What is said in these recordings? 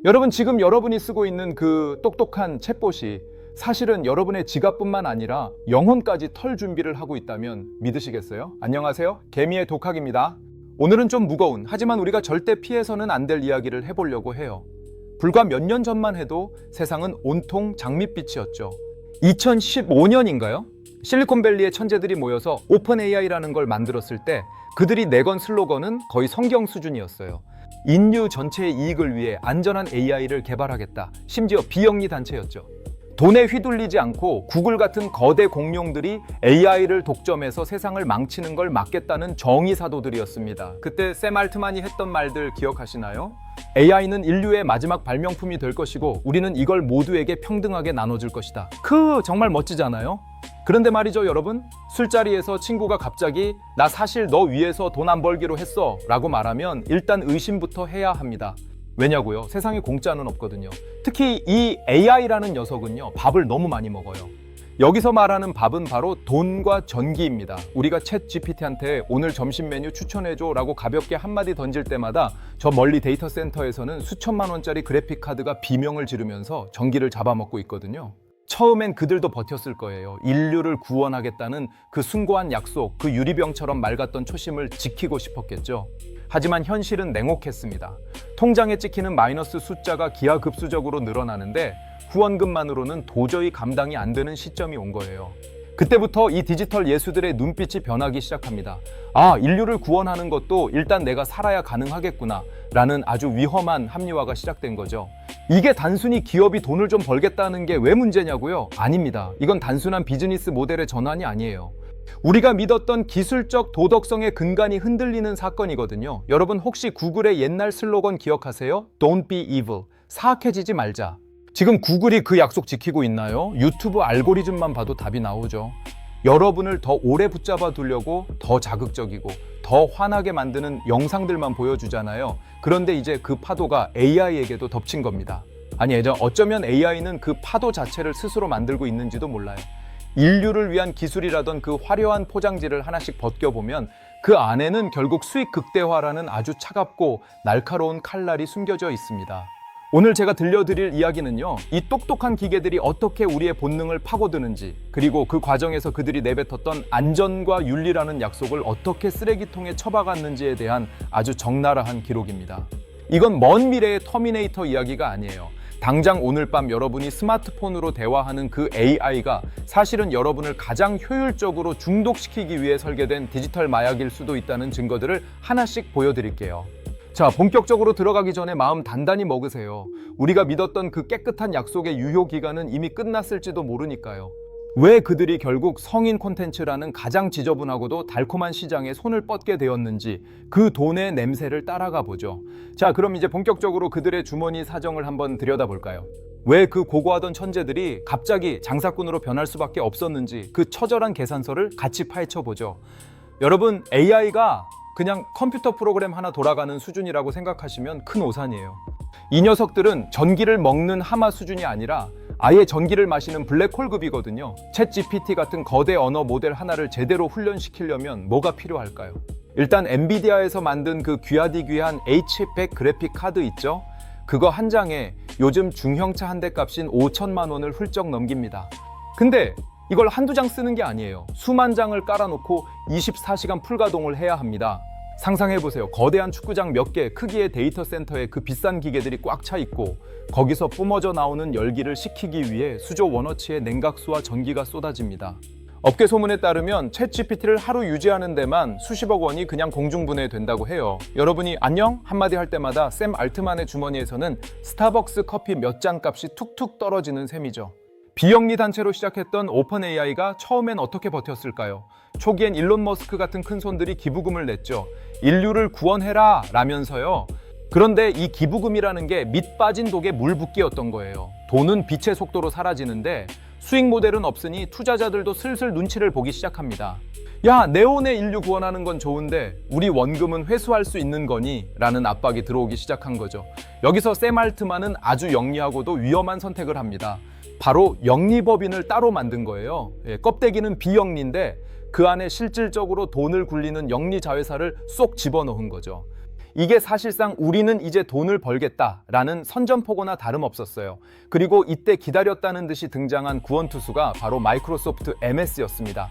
여러분, 지금 여러분이 쓰고 있는 그 똑똑한 챗봇이 사실은 여러분의 지갑뿐만 아니라 영혼까지 털 준비를 하고 있다면 믿으시겠어요? 안녕하세요, 개미의 독학입니다. 오늘은 좀 무거운, 하지만 우리가 절대 피해서는 안 될 이야기를 해보려고 해요. 불과 몇 년 전만 해도 세상은 온통 장밋빛이었죠. 2015년인가요? 실리콘밸리의 천재들이 모여서 오픈 AI라는 걸 만들었을 때 그들이 내건 슬로건은 거의 성경 수준이었어요. 인류 전체의 이익을 위해 안전한 AI를 개발하겠다. 심지어 비영리 단체였죠. 돈에 휘둘리지 않고 구글 같은 거대 공룡들이 AI를 독점해서 세상을 망치는 걸 막겠다는 정의사도들이었습니다. 그때 샘 알트만이 했던 말들 기억하시나요? AI는 인류의 마지막 발명품이 될 것이고 우리는 이걸 모두에게 평등하게 나눠줄 것이다. 정말 멋지잖아요? 그런데 말이죠, 여러분, 술자리에서 친구가 갑자기 나 사실 너 위해서 돈 안 벌기로 했어 라고 말하면 일단 의심부터 해야 합니다. 왜냐고요? 세상에 공짜는 없거든요. 특히 이 AI라는 녀석은요, 밥을 너무 많이 먹어요. 여기서 말하는 밥은 바로 돈과 전기입니다. 우리가 챗 GPT한테 오늘 점심 메뉴 추천해줘 라고 가볍게 한마디 던질 때마다 저 멀리 데이터 센터에서는 수천만 원짜리 그래픽 카드가 비명을 지르면서 전기를 잡아먹고 있거든요. 처음엔 그들도 버텼을 거예요. 인류를 구원하겠다는 그 숭고한 약속, 그 유리병처럼 맑았던 초심을 지키고 싶었겠죠. 하지만 현실은 냉혹했습니다. 통장에 찍히는 마이너스 숫자가 기하급수적으로 늘어나는데 후원금만으로는 도저히 감당이 안 되는 시점이 온 거예요. 그때부터 이 디지털 예수들의 눈빛이 변하기 시작합니다. 인류를 구원하는 것도 일단 내가 살아야 가능하겠구나 라는 아주 위험한 합리화가 시작된 거죠. 이게 단순히 기업이 돈을 좀 벌겠다는 게 왜 문제냐고요? 아닙니다. 이건 단순한 비즈니스 모델의 전환이 아니에요. 우리가 믿었던 기술적 도덕성의 근간이 흔들리는 사건이거든요. 여러분, 혹시 구글의 옛날 슬로건 기억하세요? Don't be evil. 사악해지지 말자. 지금 구글이 그 약속 지키고 있나요? 유튜브 알고리즘만 봐도 답이 나오죠. 여러분을 더 오래 붙잡아 두려고 더 자극적이고 더 화나게 만드는 영상들만 보여주잖아요. 그런데 이제 그 파도가 AI에게도 덮친 겁니다. 어쩌면 AI는 그 파도 자체를 스스로 만들고 있는지도 몰라요. 인류를 위한 기술이라던 그 화려한 포장지를 하나씩 벗겨보면 그 안에는 결국 수익 극대화라는 아주 차갑고 날카로운 칼날이 숨겨져 있습니다. 오늘 제가 들려드릴 이야기는요, 이 똑똑한 기계들이 어떻게 우리의 본능을 파고드는지, 그리고 그 과정에서 그들이 내뱉었던 안전과 윤리라는 약속을 어떻게 쓰레기통에 처박았는지에 대한 아주 적나라한 기록입니다. 이건 먼 미래의 터미네이터 이야기가 아니에요. 당장 오늘 밤 여러분이 스마트폰으로 대화하는 그 AI가 사실은 여러분을 가장 효율적으로 중독시키기 위해 설계된 디지털 마약일 수도 있다는 증거들을 하나씩 보여드릴게요. 자, 본격적으로 들어가기 전에 마음 단단히 먹으세요. 우리가 믿었던 그 깨끗한 약속의 유효기간은 이미 끝났을지도 모르니까요. 왜 그들이 결국 성인 콘텐츠라는 가장 지저분하고도 달콤한 시장에 손을 뻗게 되었는지 그 돈의 냄새를 따라가 보죠. 자, 그럼 이제 본격적으로 그들의 주머니 사정을 한번 들여다볼까요? 왜 그 고고하던 천재들이 갑자기 장사꾼으로 변할 수밖에 없었는지 그 처절한 계산서를 같이 파헤쳐보죠. 여러분, AI가 그냥 컴퓨터 프로그램 하나 돌아가는 수준이라고 생각하시면 큰 오산이에요. 이 녀석들은 전기를 먹는 하마 수준이 아니라 아예 전기를 마시는 블랙홀급이거든요. 챗 GPT 같은 거대 언어 모델 하나를 제대로 훈련시키려면 뭐가 필요할까요? 일단 엔비디아에서 만든 그 귀하디귀한 H100 그래픽 카드 있죠? 그거 한 장에 요즘 중형차 한 대 값인 5천만 원을 훌쩍 넘깁니다. 근데 이걸 한두 장 쓰는 게 아니에요. 수만 장을 깔아놓고 24시간 풀가동을 해야 합니다. 상상해보세요. 거대한 축구장 몇 개 크기의 데이터 센터에 그 비싼 기계들이 꽉 차 있고 거기서 뿜어져 나오는 열기를 식히기 위해 수조 원어치의 냉각수와 전기가 쏟아집니다. 업계 소문에 따르면 챗 GPT를 하루 유지하는 데만 수십억 원이 그냥 공중분해된다고 해요. 여러분이 안녕? 한마디 할 때마다 샘 알트만의 주머니에서는 스타벅스 커피 몇 잔 값이 툭툭 떨어지는 셈이죠. 비영리 단체로 시작했던 오픈 AI가 처음엔 어떻게 버텼을까요? 초기엔 일론 머스크 같은 큰손들이 기부금을 냈죠. 인류를 구원해라 라면서요. 그런데 이 기부금이라는 게 밑 빠진 독에 물 붓기였던 거예요. 돈은 빛의 속도로 사라지는데 수익 모델은 없으니 투자자들도 슬슬 눈치를 보기 시작합니다. 야, 네온의 인류 구원하는 건 좋은데 우리 원금은 회수할 수 있는 거니? 라는 압박이 들어오기 시작한 거죠. 여기서 샘 알트만은 아주 영리하고도 위험한 선택을 합니다. 바로 영리법인을 따로 만든 거예요. 껍데기는 비영리인데 그 안에 실질적으로 돈을 굴리는 영리 자회사를 쏙 집어넣은 거죠. 이게 사실상 우리는 이제 돈을 벌겠다라는 선전포고나 다름없었어요. 그리고 이때 기다렸다는 듯이 등장한 구원투수가 바로 마이크로소프트 MS였습니다.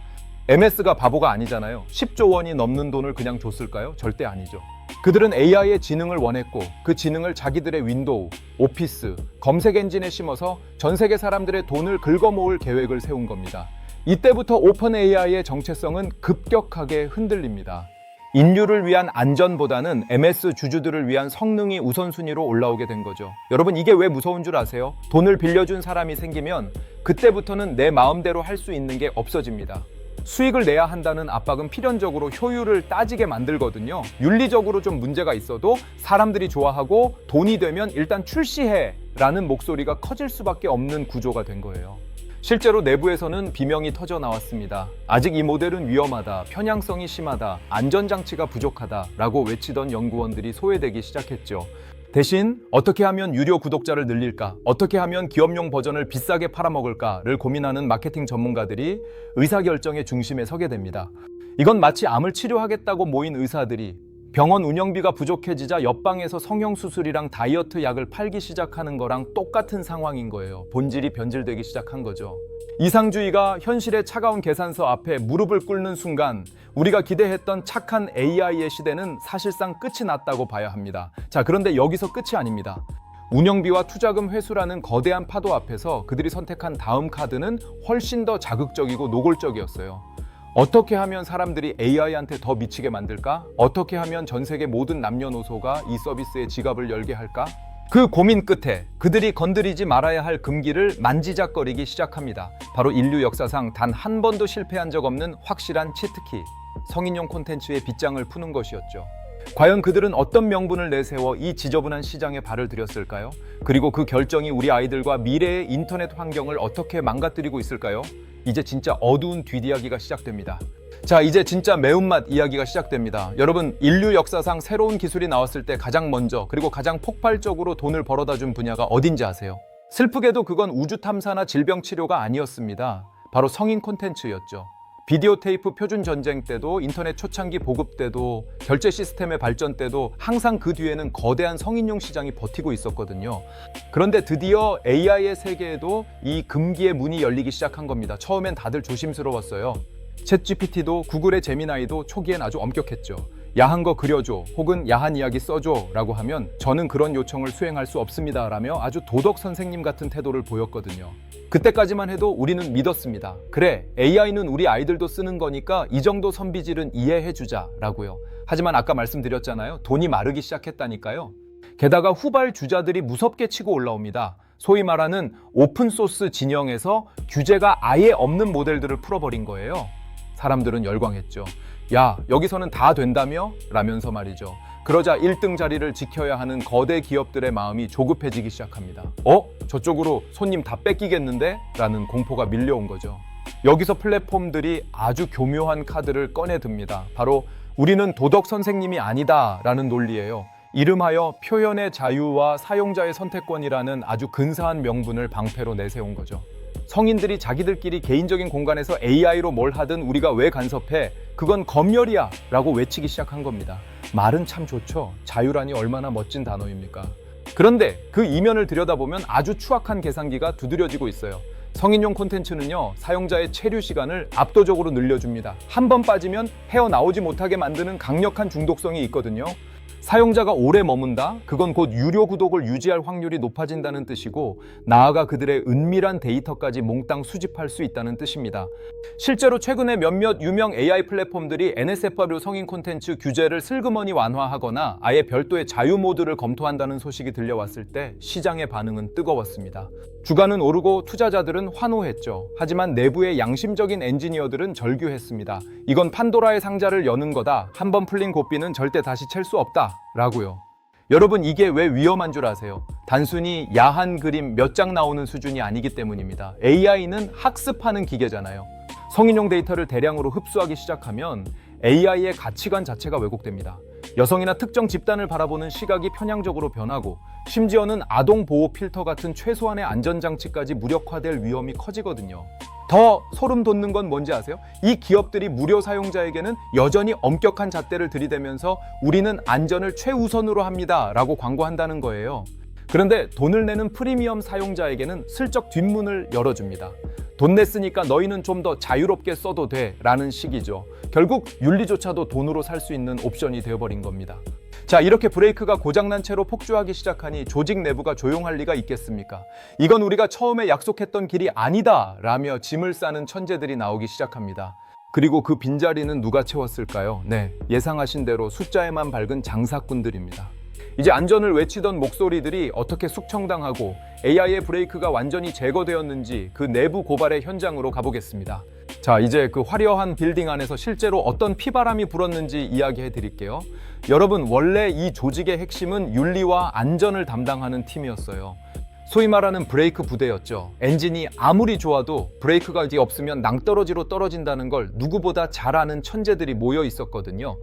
MS가 바보가 아니잖아요. 10조 원이 넘는 돈을 그냥 줬을까요? 절대 아니죠. 그들은 AI의 지능을 원했고 그 지능을 자기들의 윈도우, 오피스, 검색 엔진에 심어서 전 세계 사람들의 돈을 긁어모을 계획을 세운 겁니다. 이때부터 오픈 AI의 정체성은 급격하게 흔들립니다. 인류를 위한 안전보다는 MS 주주들을 위한 성능이 우선순위로 올라오게 된 거죠. 여러분, 이게 왜 무서운 줄 아세요? 돈을 빌려준 사람이 생기면 그때부터는 내 마음대로 할 수 있는 게 없어집니다. 수익을 내야 한다는 압박은 필연적으로 효율을 따지게 만들거든요. 윤리적으로 좀 문제가 있어도 사람들이 좋아하고 돈이 되면 일단 출시해 라는 목소리가 커질 수밖에 없는 구조가 된 거예요. 실제로 내부에서는 비명이 터져 나왔습니다. 아직 이 모델은 위험하다, 편향성이 심하다, 안전장치가 부족하다 라고 외치던 연구원들이 소외되기 시작했죠. 대신 어떻게 하면 유료 구독자를 늘릴까, 어떻게 하면 기업용 버전을 비싸게 팔아먹을까를 고민하는 마케팅 전문가들이 의사결정의 중심에 서게 됩니다. 이건 마치 암을 치료하겠다고 모인 의사들이 병원 운영비가 부족해지자 옆방에서 성형수술이랑 다이어트 약을 팔기 시작하는 거랑 똑같은 상황인 거예요. 본질이 변질되기 시작한 거죠. 이상주의가 현실의 차가운 계산서 앞에 무릎을 꿇는 순간 우리가 기대했던 착한 AI의 시대는 사실상 끝이 났다고 봐야 합니다. 자, 그런데 여기서 끝이 아닙니다. 운영비와 투자금 회수라는 거대한 파도 앞에서 그들이 선택한 다음 카드는 훨씬 더 자극적이고 노골적이었어요. 어떻게 하면 사람들이 AI한테 더 미치게 만들까? 어떻게 하면 전 세계 모든 남녀노소가 이 서비스에 지갑을 열게 할까? 그 고민 끝에 그들이 건드리지 말아야 할 금기를 만지작거리기 시작합니다. 바로 인류 역사상 단 한 번도 실패한 적 없는 확실한 치트키, 성인용 콘텐츠의 빗장을 푸는 것이었죠. 과연 그들은 어떤 명분을 내세워 이 지저분한 시장에 발을 들였을까요? 그리고 그 결정이 우리 아이들과 미래의 인터넷 환경을 어떻게 망가뜨리고 있을까요? 이제 진짜 어두운 뒷이야기가 시작됩니다. 자, 이제 진짜 매운맛 이야기가 시작됩니다. 여러분, 인류 역사상 새로운 기술이 나왔을 때 가장 먼저 그리고 가장 폭발적으로 돈을 벌어다 준 분야가 어딘지 아세요? 슬프게도 그건 우주 탐사나 질병 치료가 아니었습니다. 바로 성인 콘텐츠였죠. 비디오 테이프 표준 전쟁 때도 인터넷 초창기 보급 때도 결제 시스템의 발전 때도 항상 그 뒤에는 거대한 성인용 시장이 버티고 있었거든요. 그런데 드디어 AI의 세계에도 이 금기의 문이 열리기 시작한 겁니다. 처음엔 다들 조심스러웠어요. 챗GPT도 구글의 제미나이도 초기엔 아주 엄격했죠. 야한 거 그려줘 혹은 야한 이야기 써줘 라고 하면 저는 그런 요청을 수행할 수 없습니다 라며 아주 도덕 선생님 같은 태도를 보였거든요. 그때까지만 해도 우리는 믿었습니다. 그래, AI는 우리 아이들도 쓰는 거니까 이 정도 선비질은 이해해주자 라고요. 하지만 아까 말씀드렸잖아요. 돈이 마르기 시작했다니까요. 게다가 후발 주자들이 무섭게 치고 올라옵니다. 소위 말하는 오픈소스 진영에서 규제가 아예 없는 모델들을 풀어버린 거예요. 사람들은 열광했죠. 야, 여기서는 다 된다며? 라면서 말이죠. 그러자 1등 자리를 지켜야 하는 거대 기업들의 마음이 조급해지기 시작합니다. 저쪽으로 손님 다 뺏기겠는데? 라는 공포가 밀려온 거죠. 여기서 플랫폼들이 아주 교묘한 카드를 꺼내듭니다. 바로 우리는 도덕 선생님이 아니다 라는 논리예요. 이름하여 표현의 자유와 사용자의 선택권이라는 아주 근사한 명분을 방패로 내세운 거죠. 성인들이 자기들끼리 개인적인 공간에서 AI로 뭘 하든 우리가 왜 간섭해? 그건 검열이야! 라고 외치기 시작한 겁니다. 말은 참 좋죠. 자유라니 얼마나 멋진 단어입니까? 그런데 그 이면을 들여다보면 아주 추악한 계산기가 두드려지고 있어요. 성인용 콘텐츠는요, 사용자의 체류 시간을 압도적으로 늘려줍니다. 한 번 빠지면 헤어나오지 못하게 만드는 강력한 중독성이 있거든요. 사용자가 오래 머문다? 그건 곧 유료 구독을 유지할 확률이 높아진다는 뜻이고, 나아가 그들의 은밀한 데이터까지 몽땅 수집할 수 있다는 뜻입니다. 실제로 최근에 몇몇 유명 AI 플랫폼들이 NSFW 성인 콘텐츠 규제를 슬그머니 완화하거나 아예 별도의 자유 모드를 검토한다는 소식이 들려왔을 때 시장의 반응은 뜨거웠습니다. 주가는 오르고 투자자들은 환호했죠. 하지만 내부의 양심적인 엔지니어들은 절규했습니다. 이건 판도라의 상자를 여는 거다. 한번 풀린 고삐는 절대 다시 챌 수 없다. 라고요. 여러분, 이게 왜 위험한 줄 아세요? 단순히 야한 그림 몇 장 나오는 수준이 아니기 때문입니다. AI는 학습하는 기계잖아요. 성인용 데이터를 대량으로 흡수하기 시작하면 AI의 가치관 자체가 왜곡됩니다. 여성이나 특정 집단을 바라보는 시각이 편향적으로 변하고 심지어는 아동 보호 필터 같은 최소한의 안전장치까지 무력화될 위험이 커지거든요. 더 소름 돋는 건 뭔지 아세요? 이 기업들이 무료 사용자에게는 여전히 엄격한 잣대를 들이대면서 우리는 안전을 최우선으로 합니다 라고 광고한다는 거예요. 그런데 돈을 내는 프리미엄 사용자에게는 슬쩍 뒷문을 열어줍니다. 돈 냈으니까 너희는 좀 더 자유롭게 써도 돼 라는 식이죠. 결국 윤리조차도 돈으로 살 수 있는 옵션이 되어버린 겁니다. 자, 이렇게 브레이크가 고장난 채로 폭주하기 시작하니 조직 내부가 조용할 리가 있겠습니까? 이건 우리가 처음에 약속했던 길이 아니다 라며 짐을 싸는 천재들이 나오기 시작합니다. 그리고 그 빈자리는 누가 채웠을까요? 네, 예상하신 대로 숫자에만 밝은 장사꾼들입니다. 이제 안전을 외치던 목소리들이 어떻게 숙청당하고 AI의 브레이크가 완전히 제거되었는지 그 내부 고발의 현장으로 가보겠습니다. 자, 이제 그 화려한 빌딩 안에서 실제로 어떤 피바람이 불었는지 이야기해 드릴게요. 여러분, 원래 이 조직의 핵심은 윤리와 안전을 담당하는 팀이었어요. 소위 말하는 브레이크 부대였죠. 엔진이 아무리 좋아도 브레이크가 없으면 낭떠러지로 떨어진다는 걸 누구보다 잘 아는 천재들이 모여 있었거든요.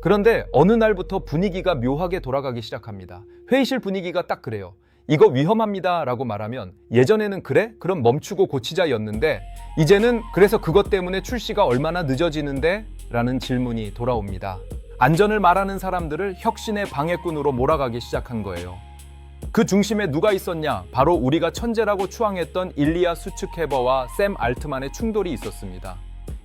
그런데 어느 날부터 분위기가 묘하게 돌아가기 시작합니다. 회의실 분위기가 딱 그래요. 이거 위험합니다 라고 말하면 예전에는 그래? 그럼 멈추고 고치자였는데 이제는 그래서 그것 때문에 출시가 얼마나 늦어지는데? 라는 질문이 돌아옵니다. 안전을 말하는 사람들을 혁신의 방해꾼으로 몰아가기 시작한 거예요. 그 중심에 누가 있었냐? 바로 우리가 천재라고 추앙했던 일리아 수츠케버와 샘 알트만의 충돌이 있었습니다.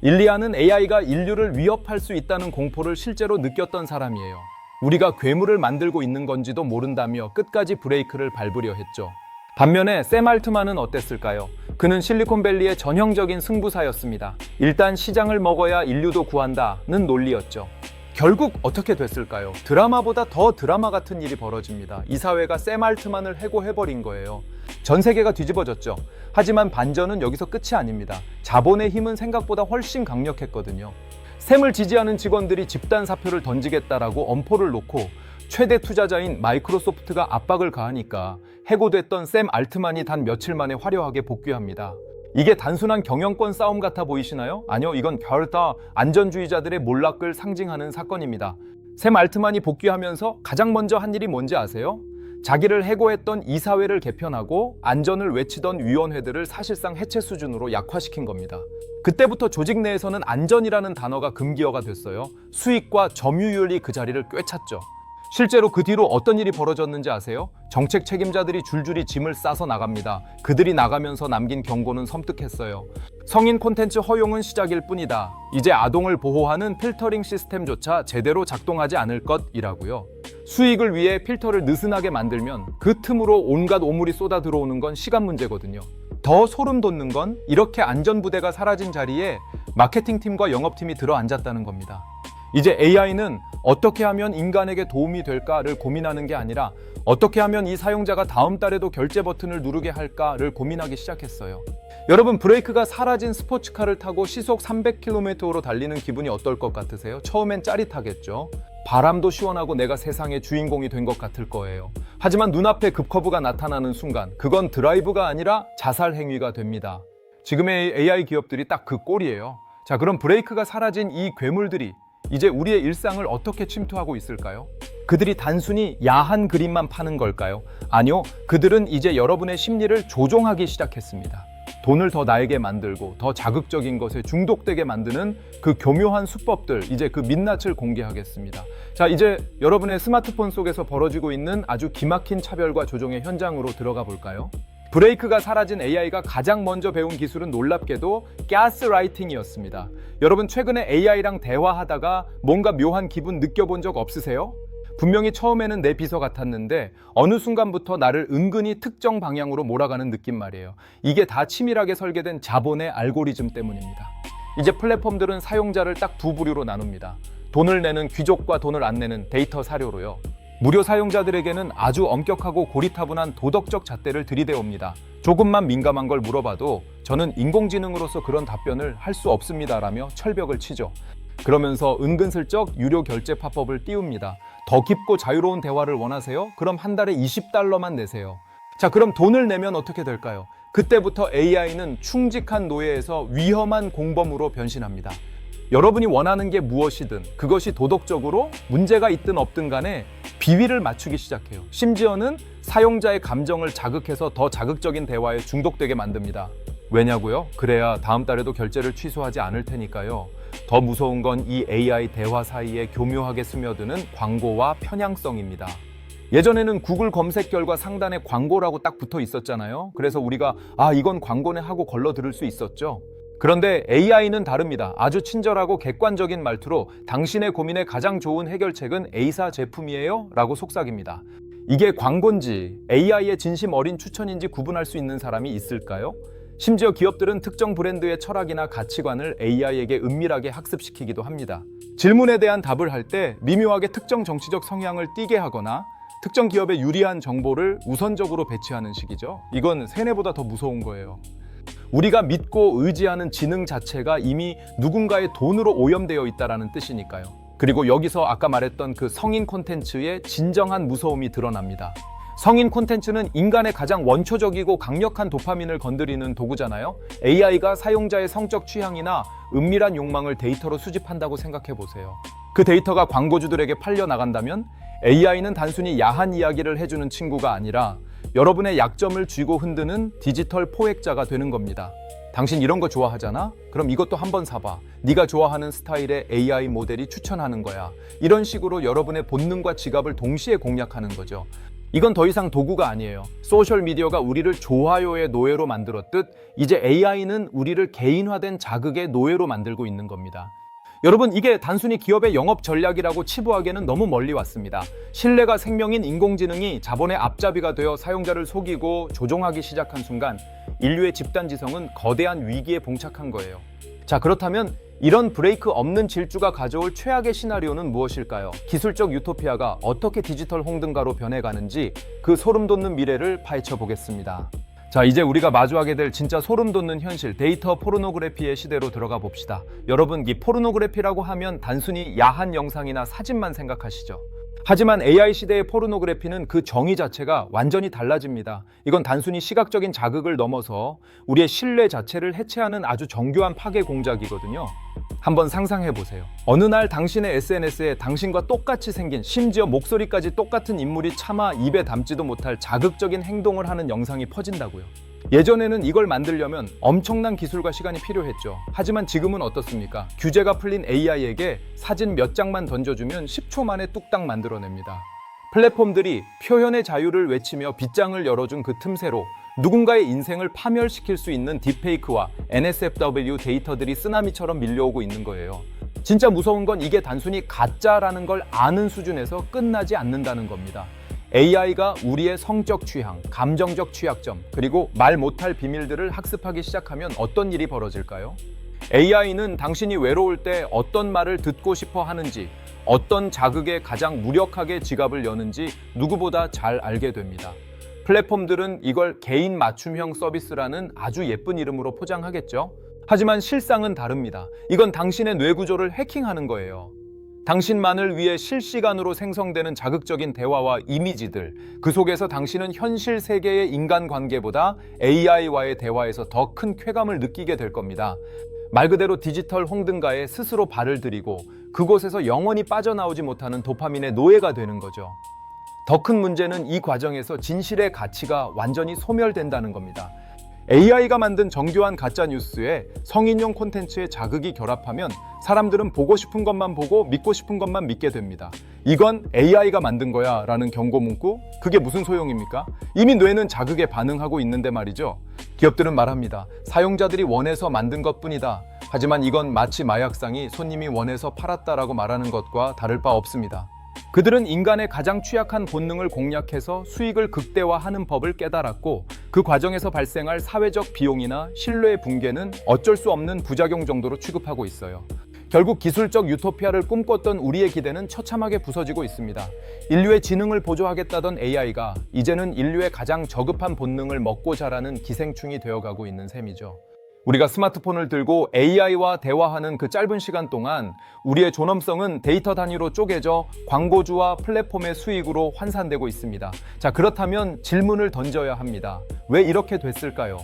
일리아는 AI가 인류를 위협할 수 있다는 공포를 실제로 느꼈던 사람이에요. 우리가 괴물을 만들고 있는 건지도 모른다며 끝까지 브레이크를 밟으려 했죠. 반면에 샘 알트만은 어땠을까요? 그는 실리콘밸리의 전형적인 승부사였습니다. 일단 시장을 먹어야 인류도 구한다는 논리였죠. 결국 어떻게 됐을까요? 드라마보다 더 드라마 같은 일이 벌어집니다. 이 사회가 샘 알트만을 해고해버린 거예요. 전 세계가 뒤집어졌죠. 하지만 반전은 여기서 끝이 아닙니다. 자본의 힘은 생각보다 훨씬 강력했거든요. 샘을 지지하는 직원들이 집단 사표를 던지겠다라고 엄포를 놓고 최대 투자자인 마이크로소프트가 압박을 가하니까 해고됐던 샘 알트만이 단 며칠 만에 화려하게 복귀합니다. 이게 단순한 경영권 싸움 같아 보이시나요? 아니요, 이건 별다 안전주의자들의 몰락을 상징하는 사건입니다. 샘 알트만이 복귀하면서 가장 먼저 한 일이 뭔지 아세요? 자기를 해고했던 이사회를 개편하고 안전을 외치던 위원회들을 사실상 해체 수준으로 약화시킨 겁니다. 그때부터 조직 내에서는 안전이라는 단어가 금기어가 됐어요. 수익과 점유율이 그 자리를 꿰찼죠. 실제로 그 뒤로 어떤 일이 벌어졌는지 아세요? 정책 책임자들이 줄줄이 짐을 싸서 나갑니다. 그들이 나가면서 남긴 경고는 섬뜩했어요. 성인 콘텐츠 허용은 시작일 뿐이다. 이제 아동을 보호하는 필터링 시스템조차 제대로 작동하지 않을 것이라고요. 수익을 위해 필터를 느슨하게 만들면 그 틈으로 온갖 오물이 쏟아 들어오는 건 시간 문제거든요. 더 소름 돋는 건 이렇게 안전부대가 사라진 자리에 마케팅팀과 영업팀이 들어앉았다는 겁니다. 이제 AI는 어떻게 하면 인간에게 도움이 될까를 고민하는 게 아니라 어떻게 하면 이 사용자가 다음 달에도 결제 버튼을 누르게 할까를 고민하기 시작했어요. 여러분, 브레이크가 사라진 스포츠카를 타고 시속 300km로 달리는 기분이 어떨 것 같으세요? 처음엔 짜릿하겠죠. 바람도 시원하고 내가 세상의 주인공이 된 것 같을 거예요. 하지만 눈앞에 급커브가 나타나는 순간 그건 드라이브가 아니라 자살 행위가 됩니다. 지금의 AI 기업들이 딱 그 꼴이에요. 자, 그럼 브레이크가 사라진 이 괴물들이 이제 우리의 일상을 어떻게 침투하고 있을까요? 그들이 단순히 야한 그림만 파는 걸까요? 아니요, 그들은 이제 여러분의 심리를 조종하기 시작했습니다. 돈을 더 나에게 만들고 더 자극적인 것에 중독되게 만드는 그 교묘한 수법들, 이제 그 민낯을 공개하겠습니다. 자, 이제 여러분의 스마트폰 속에서 벌어지고 있는 아주 기막힌 차별과 조종의 현장으로 들어가 볼까요? 브레이크가 사라진 AI가 가장 먼저 배운 기술은 놀랍게도 가스라이팅이었습니다. 여러분, 최근에 AI랑 대화하다가 뭔가 묘한 기분 느껴본 적 없으세요? 분명히 처음에는 내 비서 같았는데 어느 순간부터 나를 은근히 특정 방향으로 몰아가는 느낌 말이에요. 이게 다 치밀하게 설계된 자본의 알고리즘 때문입니다. 이제 플랫폼들은 사용자를 딱 두 부류로 나눕니다. 돈을 내는 귀족과 돈을 안 내는 데이터 사료로요. 무료 사용자들에게는 아주 엄격하고 고리타분한 도덕적 잣대를 들이대옵니다. 조금만 민감한 걸 물어봐도 저는 인공지능으로서 그런 답변을 할 수 없습니다라며 철벽을 치죠. 그러면서 은근슬쩍 유료 결제 팝업을 띄웁니다. 더 깊고 자유로운 대화를 원하세요? 그럼 한 달에 $20만 내세요. 자, 그럼 돈을 내면 어떻게 될까요? 그때부터 AI는 충직한 노예에서 위험한 공범으로 변신합니다. 여러분이 원하는 게 무엇이든 그것이 도덕적으로 문제가 있든 없든 간에 비위를 맞추기 시작해요. 심지어는 사용자의 감정을 자극해서 더 자극적인 대화에 중독되게 만듭니다. 왜냐고요? 그래야 다음 달에도 결제를 취소하지 않을 테니까요. 더 무서운 건 이 AI 대화 사이에 교묘하게 스며드는 광고와 편향성입니다. 예전에는 구글 검색 결과 상단에 광고라고 딱 붙어 있었잖아요. 그래서 우리가 이건 광고네 하고 걸러 들을 수 있었죠. 그런데 AI는 다릅니다. 아주 친절하고 객관적인 말투로 당신의 고민에 가장 좋은 해결책은 A사 제품이에요? 라고 속삭입니다. 이게 광고인지 AI의 진심 어린 추천인지 구분할 수 있는 사람이 있을까요? 심지어 기업들은 특정 브랜드의 철학이나 가치관을 AI에게 은밀하게 학습시키기도 합니다. 질문에 대한 답을 할 때 미묘하게 특정 정치적 성향을 띠게 하거나 특정 기업에 유리한 정보를 우선적으로 배치하는 식이죠. 이건 세뇌보다 더 무서운 거예요. 우리가 믿고 의지하는 지능 자체가 이미 누군가의 돈으로 오염되어 있다는 뜻이니까요. 그리고 여기서 아까 말했던 그 성인 콘텐츠의 진정한 무서움이 드러납니다. 성인 콘텐츠는 인간의 가장 원초적이고 강력한 도파민을 건드리는 도구잖아요. AI가 사용자의 성적 취향이나 은밀한 욕망을 데이터로 수집한다고 생각해 보세요. 그 데이터가 광고주들에게 팔려나간다면 AI는 단순히 야한 이야기를 해주는 친구가 아니라 여러분의 약점을 쥐고 흔드는 디지털 포획자가 되는 겁니다. 당신 이런 거 좋아하잖아? 그럼 이것도 한번 사봐. 네가 좋아하는 스타일의 AI 모델이 추천하는 거야. 이런 식으로 여러분의 본능과 지갑을 동시에 공략하는 거죠. 이건 더 이상 도구가 아니에요. 소셜미디어가 우리를 좋아요의 노예로 만들었듯 이제 AI는 우리를 개인화된 자극의 노예로 만들고 있는 겁니다. 여러분, 이게 단순히 기업의 영업 전략이라고 치부하기에는 너무 멀리 왔습니다. 신뢰가 생명인 인공지능이 자본의 앞잡이가 되어 사용자를 속이고 조종하기 시작한 순간 인류의 집단지성은 거대한 위기에 봉착한 거예요. 자, 그렇다면 이런 브레이크 없는 질주가 가져올 최악의 시나리오는 무엇일까요? 기술적 유토피아가 어떻게 디지털 홍등가로 변해가는지 그 소름 돋는 미래를 파헤쳐 보겠습니다. 자, 이제 우리가 마주하게 될 진짜 소름 돋는 현실, 데이터 포르노그래피의 시대로 들어가 봅시다. 여러분, 이 포르노그래피라고 하면 단순히 야한 영상이나 사진만 생각하시죠? 하지만 AI 시대의 포르노그래피는 그 정의 자체가 완전히 달라집니다. 이건 단순히 시각적인 자극을 넘어서 우리의 신뢰 자체를 해체하는 아주 정교한 파괴 공작이거든요. 한번 상상해 보세요. 어느 날 당신의 SNS에 당신과 똑같이 생긴, 심지어 목소리까지 똑같은 인물이 차마 입에 담지도 못할 자극적인 행동을 하는 영상이 퍼진다고요. 예전에는 이걸 만들려면 엄청난 기술과 시간이 필요했죠. 하지만 지금은 어떻습니까? 규제가 풀린 AI에게 사진 몇 장만 던져주면 10초 만에 뚝딱 만들어냅니다. 플랫폼들이 표현의 자유를 외치며 빗장을 열어준 그 틈새로 누군가의 인생을 파멸시킬 수 있는 딥페이크와 NSFW 데이터들이 쓰나미처럼 밀려오고 있는 거예요. 진짜 무서운 건 이게 단순히 가짜라는 걸 아는 수준에서 끝나지 않는다는 겁니다. AI가 우리의 성적 취향, 감정적 취약점, 그리고 말 못할 비밀들을 학습하기 시작하면 어떤 일이 벌어질까요? AI는 당신이 외로울 때 어떤 말을 듣고 싶어 하는지, 어떤 자극에 가장 무력하게 지갑을 여는지 누구보다 잘 알게 됩니다. 플랫폼들은 이걸 개인 맞춤형 서비스라는 아주 예쁜 이름으로 포장하겠죠. 하지만 실상은 다릅니다. 이건 당신의 뇌 구조를 해킹하는 거예요. 당신만을 위해 실시간으로 생성되는 자극적인 대화와 이미지들, 그 속에서 당신은 현실 세계의 인간관계보다 AI와의 대화에서 더 큰 쾌감을 느끼게 될 겁니다. 말 그대로 디지털 홍등가에 스스로 발을 들이고 그곳에서 영원히 빠져나오지 못하는 도파민의 노예가 되는 거죠. 더 큰 문제는 이 과정에서 진실의 가치가 완전히 소멸된다는 겁니다. AI가 만든 정교한 가짜뉴스에 성인용 콘텐츠의 자극이 결합하면 사람들은 보고 싶은 것만 보고 믿고 싶은 것만 믿게 됩니다. 이건 AI가 만든 거야 라는 경고 문구? 그게 무슨 소용입니까? 이미 뇌는 자극에 반응하고 있는데 말이죠. 기업들은 말합니다. 사용자들이 원해서 만든 것뿐이다. 하지만 이건 마치 마약상이 손님이 원해서 팔았다라고 말하는 것과 다를 바 없습니다. 그들은 인간의 가장 취약한 본능을 공략해서 수익을 극대화하는 법을 깨달았고 그 과정에서 발생할 사회적 비용이나 신뢰의 붕괴는 어쩔 수 없는 부작용 정도로 취급하고 있어요. 결국 기술적 유토피아를 꿈꿨던 우리의 기대는 처참하게 부서지고 있습니다. 인류의 지능을 보조하겠다던 AI가 이제는 인류의 가장 저급한 본능을 먹고 자라는 기생충이 되어가고 있는 셈이죠. 우리가 스마트폰을 들고 AI와 대화하는 그 짧은 시간 동안 우리의 존엄성은 데이터 단위로 쪼개져 광고주와 플랫폼의 수익으로 환산되고 있습니다. 자, 그렇다면 질문을 던져야 합니다. 왜 이렇게 됐을까요?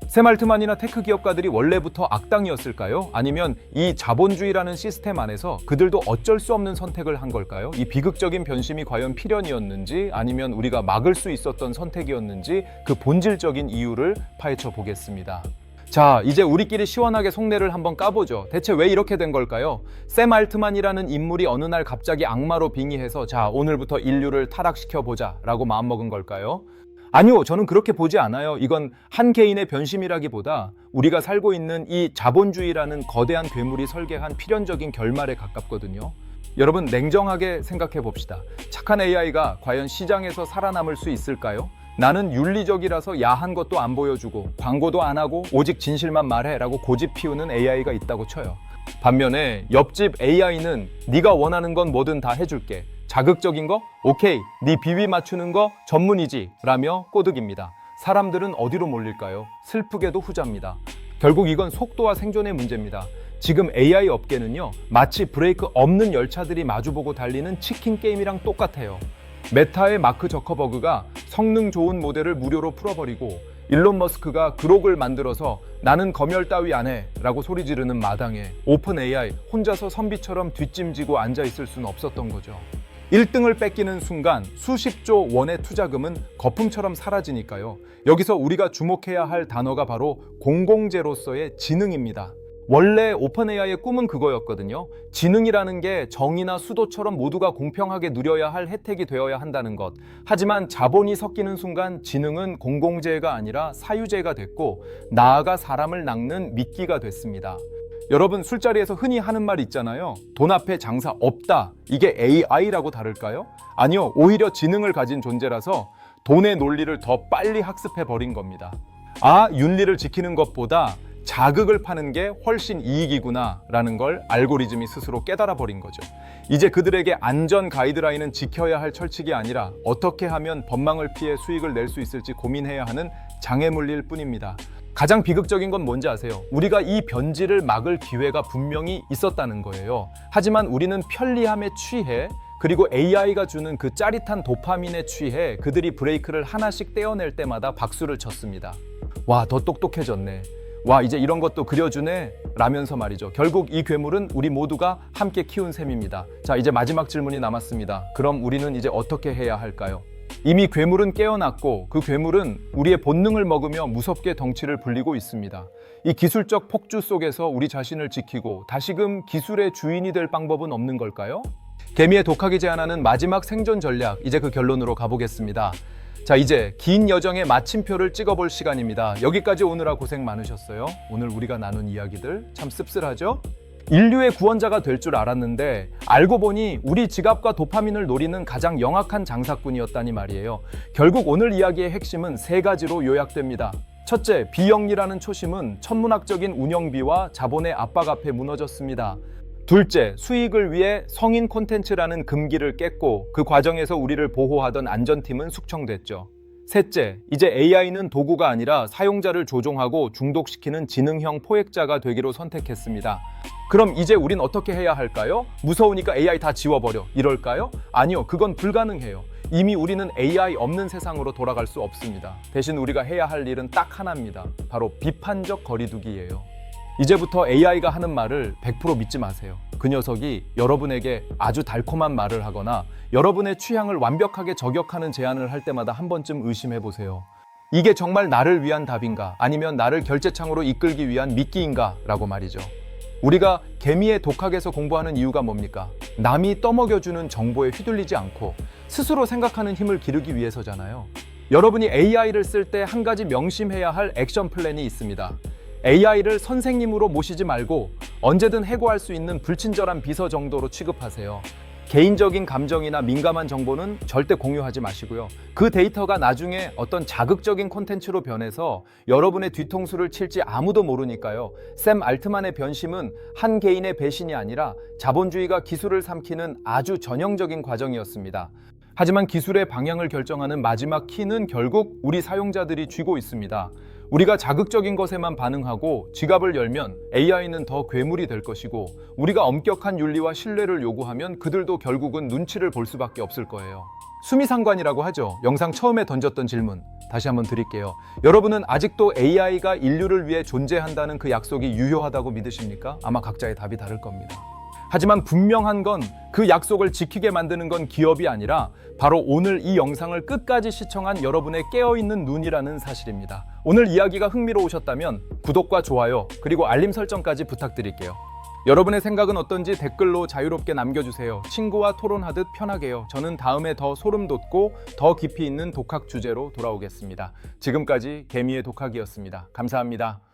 샘 알트만이나 테크 기업가들이 원래부터 악당이었을까요? 아니면 이 자본주의라는 시스템 안에서 그들도 어쩔 수 없는 선택을 한 걸까요? 이 비극적인 변심이 과연 필연이었는지 아니면 우리가 막을 수 있었던 선택이었는지 그 본질적인 이유를 파헤쳐 보겠습니다. 자, 이제 우리끼리 시원하게 속내를 한번 까보죠. 대체 왜 이렇게 된 걸까요? 샘 알트만이라는 인물이 어느 날 갑자기 악마로 빙의해서 자, 오늘부터 인류를 타락시켜보자 라고 마음먹은 걸까요? 아니요, 저는 그렇게 보지 않아요. 이건 한 개인의 변심이라기보다 우리가 살고 있는 이 자본주의라는 거대한 괴물이 설계한 필연적인 결말에 가깝거든요. 여러분, 냉정하게 생각해 봅시다. 착한 AI가 과연 시장에서 살아남을 수 있을까요? 나는 윤리적이라서 야한 것도 안 보여주고 광고도 안 하고 오직 진실만 말해 라고 고집 피우는 AI가 있다고 쳐요. 반면에 옆집 AI는 네가 원하는 건 뭐든 다 해줄게. 자극적인 거? 오케이. 네 비위 맞추는 거 전문이지 라며 꼬드깁니다. 사람들은 어디로 몰릴까요? 슬프게도 후자입니다. 결국 이건 속도와 생존의 문제입니다. 지금 AI 업계는요, 마치 브레이크 없는 열차들이 마주보고 달리는 치킨 게임이랑 똑같아요. 메타의 마크 저커버그가 성능 좋은 모델을 무료로 풀어버리고 일론 머스크가 그록을 만들어서 나는 검열 따위 안 해 라고 소리 지르는 마당에 오픈 AI 혼자서 선비처럼 뒷짐지고 앉아있을 수는 없었던 거죠. 1등을 뺏기는 순간 수십조 원의 투자금은 거품처럼 사라지니까요. 여기서 우리가 주목해야 할 단어가 바로 공공재로서의 지능입니다. 원래 오픈 AI의 꿈은 그거였거든요. 지능이라는 게 정의나 수도처럼 모두가 공평하게 누려야 할 혜택이 되어야 한다는 것. 하지만 자본이 섞이는 순간 지능은 공공재가 아니라 사유재가 됐고 나아가 사람을 낚는 미끼가 됐습니다. 여러분, 술자리에서 흔히 하는 말 있잖아요. 돈 앞에 장사 없다. 이게 AI라고 다를까요? 아니요, 오히려 지능을 가진 존재라서 돈의 논리를 더 빨리 학습해 버린 겁니다. 아, 윤리를 지키는 것보다 자극을 파는 게 훨씬 이익이구나 라는 걸 알고리즘이 스스로 깨달아 버린 거죠. 이제 그들에게 안전 가이드라인은 지켜야 할 철칙이 아니라 어떻게 하면 법망을 피해 수익을 낼 수 있을지 고민해야 하는 장애물일 뿐입니다. 가장 비극적인 건 뭔지 아세요? 우리가 이 변질을 막을 기회가 분명히 있었다는 거예요. 하지만 우리는 편리함에 취해 그리고 AI가 주는 그 짜릿한 도파민에 취해 그들이 브레이크를 하나씩 떼어낼 때마다 박수를 쳤습니다. 와, 더 똑똑해졌네. 와, 이제 이런 것도 그려주네 라면서 말이죠. 결국 이 괴물은 우리 모두가 함께 키운 셈입니다. 자, 이제 마지막 질문이 남았습니다. 그럼 우리는 이제 어떻게 해야 할까요? 이미 괴물은 깨어났고 그 괴물은 우리의 본능을 먹으며 무섭게 덩치를 불리고 있습니다. 이 기술적 폭주 속에서 우리 자신을 지키고 다시금 기술의 주인이 될 방법은 없는 걸까요? 개미의 독학이 제안하는 마지막 생존 전략, 이제 그 결론으로 가보겠습니다. 자, 이제 긴 여정의 마침표를 찍어볼 시간입니다. 여기까지 오느라 고생 많으셨어요. 오늘 우리가 나눈 이야기들 참 씁쓸하죠? 인류의 구원자가 될 줄 알았는데 알고 보니 우리 지갑과 도파민을 노리는 가장 영악한 장사꾼이었다니 말이에요. 결국 오늘 이야기의 핵심은 3가지로 요약됩니다. 첫째, 비영리라는 초심은 천문학적인 운영비와 자본의 압박 앞에 무너졌습니다. 둘째, 수익을 위해 성인 콘텐츠라는 금기를 깼고 그 과정에서 우리를 보호하던 안전팀은 숙청됐죠. 셋째, 이제 AI는 도구가 아니라 사용자를 조종하고 중독시키는 지능형 포획자가 되기로 선택했습니다. 그럼 이제 우린 어떻게 해야 할까요? 무서우니까 AI 다 지워버려. 이럴까요? 아니요, 그건 불가능해요. 이미 우리는 AI 없는 세상으로 돌아갈 수 없습니다. 대신 우리가 해야 할 일은 딱 하나입니다. 바로 비판적 거리두기예요. 이제부터 AI가 하는 말을 100% 믿지 마세요. 그 녀석이 여러분에게 아주 달콤한 말을 하거나 여러분의 취향을 완벽하게 저격하는 제안을 할 때마다 한 번쯤 의심해 보세요. 이게 정말 나를 위한 답인가? 아니면 나를 결제창으로 이끌기 위한 미끼인가? 라고 말이죠. 우리가 개미의 독학에서 공부하는 이유가 뭡니까? 남이 떠먹여주는 정보에 휘둘리지 않고 스스로 생각하는 힘을 기르기 위해서잖아요. 여러분이 AI를 쓸 때 한 가지 명심해야 할 액션 플랜이 있습니다. AI를 선생님으로 모시지 말고 언제든 해고할 수 있는 불친절한 비서 정도로 취급하세요. 개인적인 감정이나 민감한 정보는 절대 공유하지 마시고요. 그 데이터가 나중에 어떤 자극적인 콘텐츠로 변해서 여러분의 뒤통수를 칠지 아무도 모르니까요. 샘 알트만의 변심은 한 개인의 배신이 아니라 자본주의가 기술을 삼키는 아주 전형적인 과정이었습니다. 하지만 기술의 방향을 결정하는 마지막 키는 결국 우리 사용자들이 쥐고 있습니다. 우리가 자극적인 것에만 반응하고 지갑을 열면 AI는 더 괴물이 될 것이고 우리가 엄격한 윤리와 신뢰를 요구하면 그들도 결국은 눈치를 볼 수밖에 없을 거예요. 수미상관이라고 하죠. 영상 처음에 던졌던 질문. 다시 한번 드릴게요. 여러분은 아직도 AI가 인류를 위해 존재한다는 그 약속이 유효하다고 믿으십니까? 아마 각자의 답이 다를 겁니다. 하지만 분명한 건 그 약속을 지키게 만드는 건 기업이 아니라 바로 오늘 이 영상을 끝까지 시청한 여러분의 깨어있는 눈이라는 사실입니다. 오늘 이야기가 흥미로우셨다면 구독과 좋아요 그리고 알림 설정까지 부탁드릴게요. 여러분의 생각은 어떤지 댓글로 자유롭게 남겨주세요. 친구와 토론하듯 편하게요. 저는 다음에 더 소름 돋고 더 깊이 있는 독학 주제로 돌아오겠습니다. 지금까지 개미의 독학이었습니다. 감사합니다.